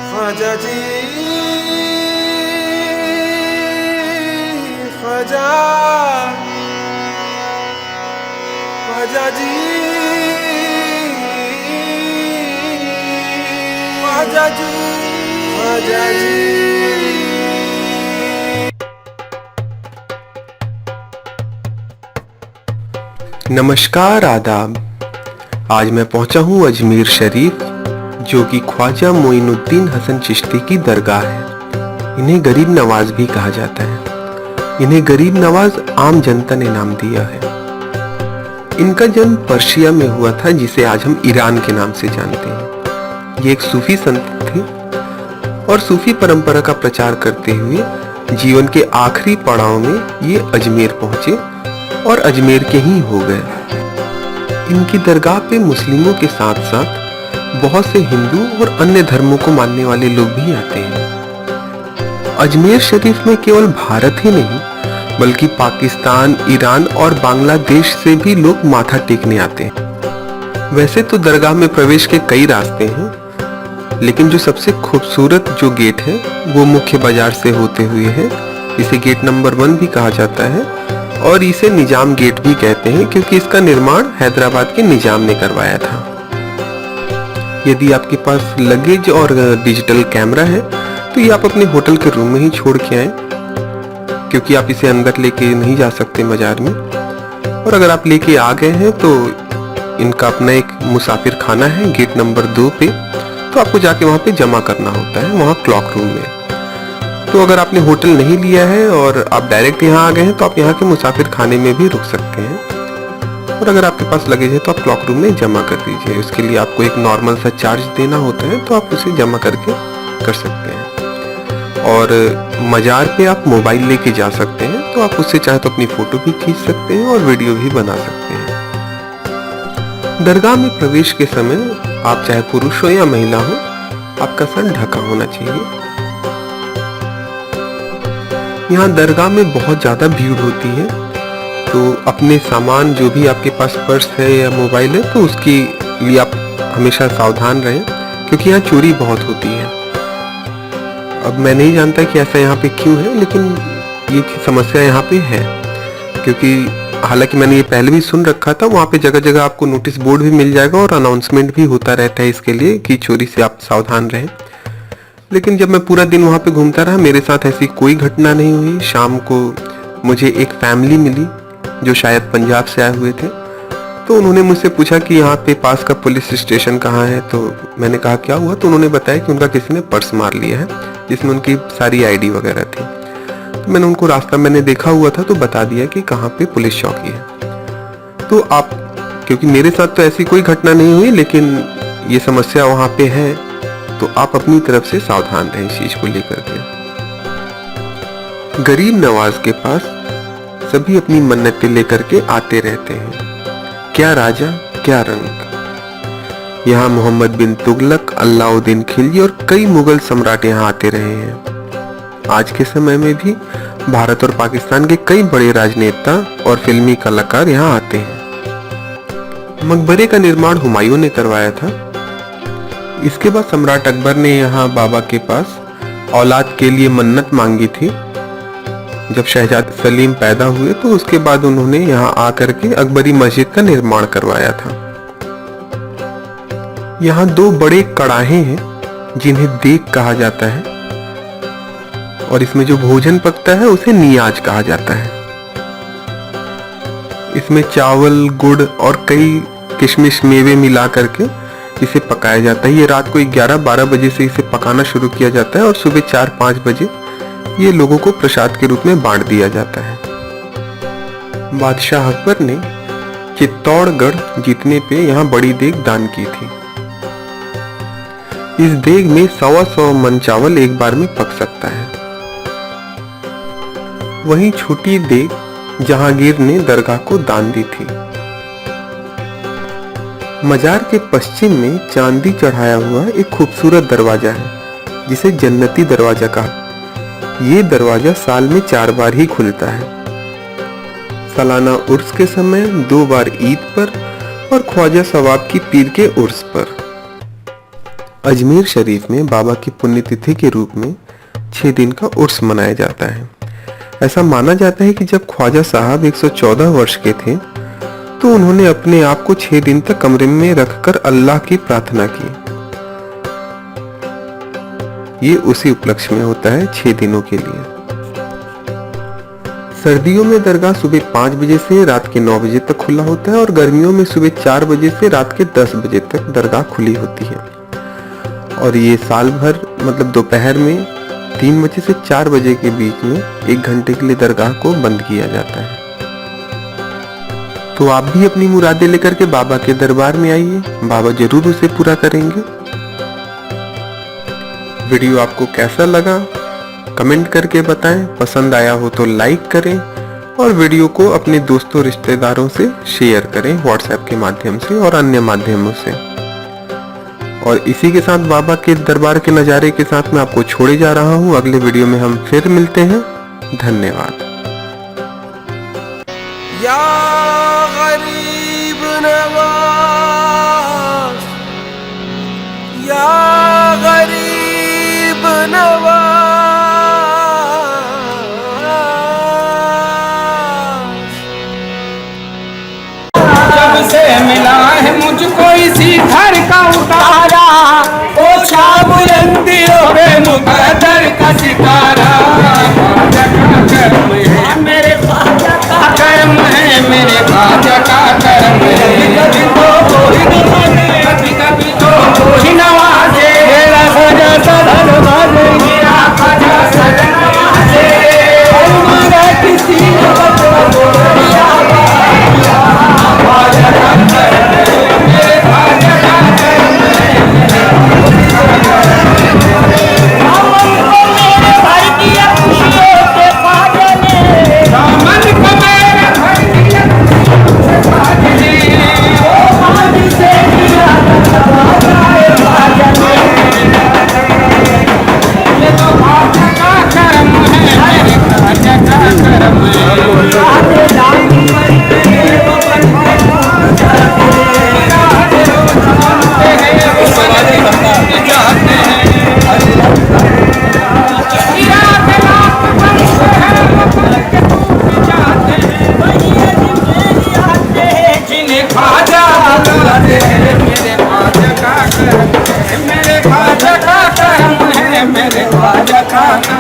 ख्वाजा जी, ख्वाजा, ख्वाजा जी, ख्वाजा जी, ख्वाजा जी। नमस्कार, आदाब। आज मैं पहुंचा हूं अजमेर शरीफ, जो कि ख्वाजा मोइनुद्दीन हसन चिश्ती की दरगाह है। इन्हें गरीब नवाज भी कहा जाता है। इन्हें गरीब नवाज आम जनता ने नाम दिया है। इनका जन्म पर्शिया में हुआ था, जिसे आज हम ईरान के नाम से जानते हैं। ये एक सूफी संत थे और सूफी परंपरा का प्रचार करते हुए जीवन के आखिरी पड़ाव में ये अजमेर पहुंचे और अजमेर के ही हो गए। इनकी दरगाह पे मुस्लिमों के साथ साथ बहुत से हिंदू और अन्य धर्मों को मानने वाले लोग भी आते हैं। अजमेर शरीफ में केवल भारत ही नहीं, बल्कि पाकिस्तान, ईरान और बांग्लादेश से भी लोग माथा टेकने आते हैं। वैसे तो दरगाह में प्रवेश के कई रास्ते हैं, लेकिन जो सबसे खूबसूरत जो गेट है वो मुख्य बाजार से होते हुए है। इसे गेट नंबर 1 भी कहा जाता है और इसे निजाम गेट भी कहते हैं, क्योंकि इसका निर्माण हैदराबाद के निजाम ने करवाया था। यदि आपके पास लगेज और डिजिटल कैमरा है तो ये आप अपने होटल के रूम में ही छोड़ के आए, क्योंकि आप इसे अंदर लेके नहीं जा सकते मजार में। और अगर आप लेके आ गए हैं तो इनका अपना एक मुसाफिर खाना है गेट नंबर 2 पे, तो आपको जाके वहाँ पे जमा करना होता है, वहाँ क्लॉक रूम में। तो अगर आपने होटल नहीं लिया है और आप डायरेक्ट यहाँ आ गए हैं तो आप यहाँ के मुसाफिर खाने में भी रुक सकते हैं। और अगर आपके पास लगेज है तो आप क्लॉक रूम में जमा कर दीजिए। उसके लिए आपको एक नॉर्मल सा चार्ज देना होता है, तो आप उसे जमा करके कर सकते हैं। और मजार पे आप मोबाइल लेके जा सकते हैं, तो आप उससे चाहे तो अपनी फोटो भी खींच सकते हैं और वीडियो भी बना सकते हैं। दरगाह में प्रवेश के समय आप चाहे पुरुष हो या महिला हो, आपका सर ढका होना चाहिए। यहाँ दरगाह में बहुत ज्यादा भीड़ होती है, तो अपने सामान जो भी आपके पास पर्स है या मोबाइल है, तो उसके लिए आप हमेशा सावधान रहें, क्योंकि यहाँ चोरी बहुत होती है। अब मैं नहीं जानता कि ऐसा यहाँ पे क्यों है, लेकिन ये समस्या यहाँ पे है। क्योंकि हालांकि मैंने ये पहले भी सुन रखा था, वहाँ पे जगह जगह आपको नोटिस बोर्ड भी मिल जाएगा और अनाउंसमेंट भी होता रहता है इसके लिए कि चोरी से आप सावधान रहें। लेकिन जब मैं पूरा दिन वहाँ पे घूमता रहा, मेरे साथ ऐसी कोई घटना नहीं हुई। शाम को मुझे एक फैमिली मिली जो शायद पंजाब से आए हुए थे, तो उन्होंने मुझसे पूछा कि यहाँ पे पास का पुलिस स्टेशन कहाँ है। तो मैंने कहा क्या हुआ, तो उन्होंने बताया कि उनका किसी ने पर्स मार लिया है, जिसमें उनकी सारी आईडी वगैरह थी। तो मैंने उनको रास्ता मैंने देखा हुआ था, तो बता दिया कि कहाँ पे पुलिस चौकी है। तो आप, क्योंकि मेरे साथ तो ऐसी कोई घटना नहीं हुई, लेकिन ये समस्या वहाँ पे है, तो आप अपनी तरफ से सावधान रहें इस चीज को लेकर के। गरीब नवाज के पास सभी अपनी मन्नतें लेकर के आते रहते हैं। क्या राजा क्या रंग। यहाँ मोहम्मद बिन तुगलक, अलाउद्दीन खिलजी और कई मुगल सम्राट यहाँ आते रहे हैं। आज के समय में भी भारत और पाकिस्तान के कई बड़े राजनेता और फिल्मी कलाकार यहाँ आते हैं। मकबरे का निर्माण हुमायूं ने करवाया था। इसके बाद सम्राट अकबर ने यहाँ बाबा के पास औलाद के लिए मन्नत मांगी थी। जब शहजाद सलीम पैदा हुए तो उसके बाद उन्होंने यहाँ आकर के अकबरी मस्जिद का निर्माण करवाया था। यहाँ 2 बड़े कड़ाहे हैं जिन्हें देग कहा जाता है, और इसमें जो भोजन पकता है उसे नियाज कहा जाता है। इसमें चावल, गुड़ और कई किशमिश मेवे मिला करके इसे पकाया जाता है। ये रात को 11-12 बजे से इसे पकाना शुरू किया जाता है और सुबह 4-5 बजे ये लोगों को प्रसाद के रूप में बांट दिया जाता है। बादशाह अकबर ने चित्तौड़गढ़ जीतने पे यहाँ बड़ी देग दान की थी। इस देग में 100 मन चावल एक बार में पक सकता है। वहीं छोटी देग जहांगीर ने दरगाह को दान दी थी। मजार के पश्चिम में चांदी चढ़ाया हुआ एक खूबसूरत दरवाजा है, जिसे जन्नती दरवाजा कहा। ये दरवाजा साल में 4 बार ही खुलता है। सालाना उर्स के समय, 2 बार ईद पर और ख्वाजा सवाब की पीर के उर्स पर। अजमेर शरीफ में बाबा की पुण्यतिथि के रूप में 6 दिन का उर्स मनाया जाता है। ऐसा माना जाता है कि जब ख्वाजा साहब 114 वर्ष के थे तो उन्होंने अपने आप को 6 दिन तक कमरे में रखकर अल्लाह की प्रार्थना की। ये उसी उपलक्ष्य में होता है 6 दिनों के लिए। सर्दियों में दरगाह सुबह 5 बजे से रात के 9 बजे तक खुला होता है और गर्मियों में सुबह 4 बजे से रात के 10 बजे तक दरगाह खुली होती है। और ये साल भर मतलब दोपहर में 3 बजे से 4 बजे के बीच में 1 घंटे के लिए दरगाह को बंद किया जाता है। तो आप भी अपनी मुरादें लेकर के बाबा के दरबार में आइए, बाबा जरूर उसे पूरा करेंगे। वीडियो आपको कैसा लगा कमेंट करके बताएं, पसंद आया हो तो लाइक करें और वीडियो को अपने दोस्तों रिश्तेदारों से शेयर करें व्हाट्सएप के माध्यम से और अन्य माध्यमों से। और इसी के साथ बाबा के दरबार के नज़ारे के साथ मैं आपको छोड़े जा रहा हूँ। अगले वीडियो में हम फिर मिलते हैं। धन्यवाद। या गरीब नवाज, या गरीब नवाज। जब से मिला है मुझको इसी घर का उतारा, ओ बुलंदियों में मुकद्दर का सितारा।